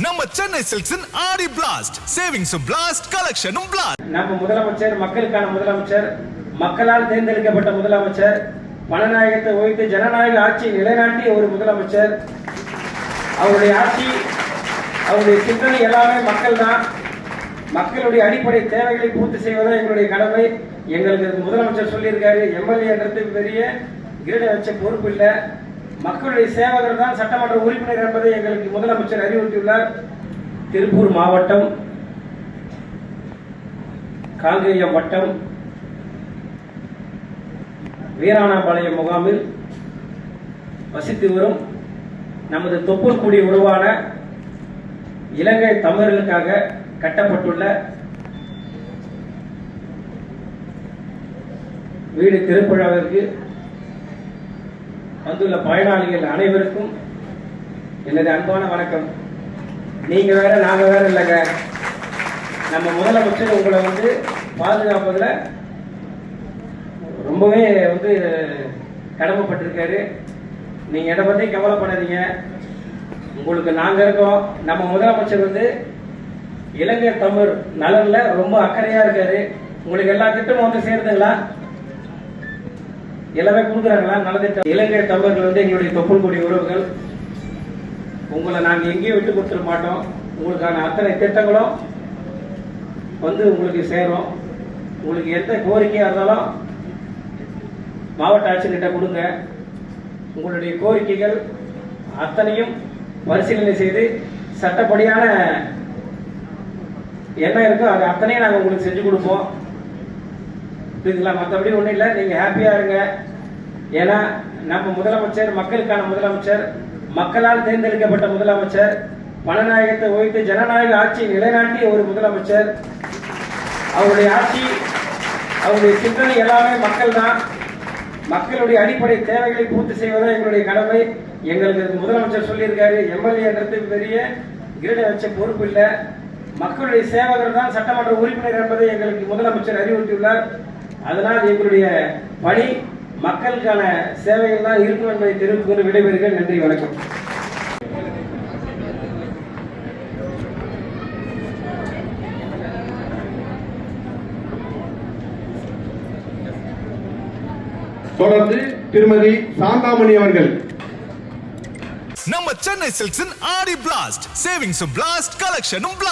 நம்ம சென்னை சில்க்ஸின் ஆடி blast சேவிங்ஸும் blast கலெக்ஷனும் blast. நம்ம முதலமைச்சர் மக்களுக்கான முதலமைச்சர், மக்களால் தேர்ந்தெடுக்கப்பட்ட முதலமைச்சர், பணநாயகத்தை ஒழித்து ஜனநாயக ஆட்சியை நிலைநாட்டிய ஒரு முதலமைச்சர். அவருடைய ஆட்சி, அவருடைய சிந்தனை எல்லாமே மக்கள் தான். மக்களுடைய அடிப்படை தேவைகளை பூர்த்தி செய்வதும் எங்களுடைய கடமை. எங்களுக்கு முதலமைச்சர் சொல்லியிருக்காரு, எம்எல்ஏன்றது பெரிய கிரீட வச்ச பொறுப்பு இல்லை, மக்களுடைய சேவகர் தான் சட்டமன்ற உறுப்பினர் என்பதை எங்களுக்கு முதலமைச்சர் அறிவுறுத்தியுள்ளார். திருப்பூர் மாவட்டம் காங்கேயம் வட்டம் வீராணாபாளையம் முகாமில் வசித்து வரும் நமது தொப்புள்குடி உருவான இலங்கை தமிழர்களுக்காக கட்டப்பட்டுள்ள வீடு திருப்புழாவிற்கு வந்துள்ள பயனாளிகள் அனைவருக்கும் எனது அன்பான வணக்கம். நீங்க வேற நாங்க வேற இல்லைங்க. நம்ம முதலமைச்சர் உங்களை பாதுகாப்பதில் ரொம்பவே கடமைப்பட்டிருக்காரு. நீங்க எதை பத்தி கவலைப்படாதீங்க, உங்களுக்கு நாங்க இருக்கோம். நம்ம முதலமைச்சர் இலங்கை தமிழ் நலன்ல ரொம்ப அக்கறையா இருக்காரு. உங்களுக்கு எல்லா திட்டமும் சேர்ந்துங்களா, எல்லாமே கொடுக்குறாங்களா நலத்திட்டம்? இலங்கை தமிழர்கள் எங்களுடைய தொப்புள்குடி உறவுகள். உங்களை நாங்க எங்கேயும் விட்டு கொடுத்துட மாட்டோம். உங்களுக்கான அத்தனை திட்டங்களும் உங்களுக்கு சேரும். உங்களுக்கு எந்த கோரிக்கையா இருந்தாலும் மாவட்ட ஆட்சியர்கிட்ட கொடுங்க. உங்களுடைய கோரிக்கைகள் அத்தனையும் பரிசீலனை செய்து சட்டப்படியான என்ன இருக்கோ அது அத்தனையும் நாங்கள் உங்களுக்கு செஞ்சு கொடுப்போம். புரியுதுங்களா? மற்றபடி ஒன்றும் இல்லை, நீங்கள் ஹாப்பியாக இருங்க. ஏன்னா நம்ம முதலமைச்சர் மக்களுக்கான முதலமைச்சர், மக்களால் தேர்ந்தெடுக்கப்பட்ட முதலமைச்சர், பணநாயகத்தை ஒழித்து ஜனநாயக ஆட்சியை நிலைநாட்டிய ஒரு முதலமைச்சர். அவருடைய ஆட்சி, அவருடைய சிந்தனை எல்லாமே மக்கள் தான். மக்களுடைய அடிப்படை தேவைகளை பூர்த்தி செய்வதும் எங்களுடைய கடமை. எங்களுக்கு முதலமைச்சர் சொல்லியிருக்காரு, எம்எல்ஏன்றது பெரிய கிரீட வச்ச பொறுப்பு இல்லை, மக்களுடைய சேவகர் தான் சட்டமன்ற உறுப்பினர் என்பதை எங்களுக்கு முதலமைச்சர் அறிவுறுத்தியுள்ளார். அதனால் எங்களுடைய பணி மக்களுக்கான சேவைகள் தான் இருக்கும் என்பதை தெரிவித்துக் கொண்டு விடைபெறுகிறேன். நன்றி, வணக்கம். தொடர்ந்து திருமதி சாந்தாமணி அவர்கள். நம்ம சென்னை சில்க்ஸின் ஆடி பிளாஸ்ட் சேவிங்ஸும் பிளாஸ்ட் கலெக்ஷனும் பிளாஸ்ட்.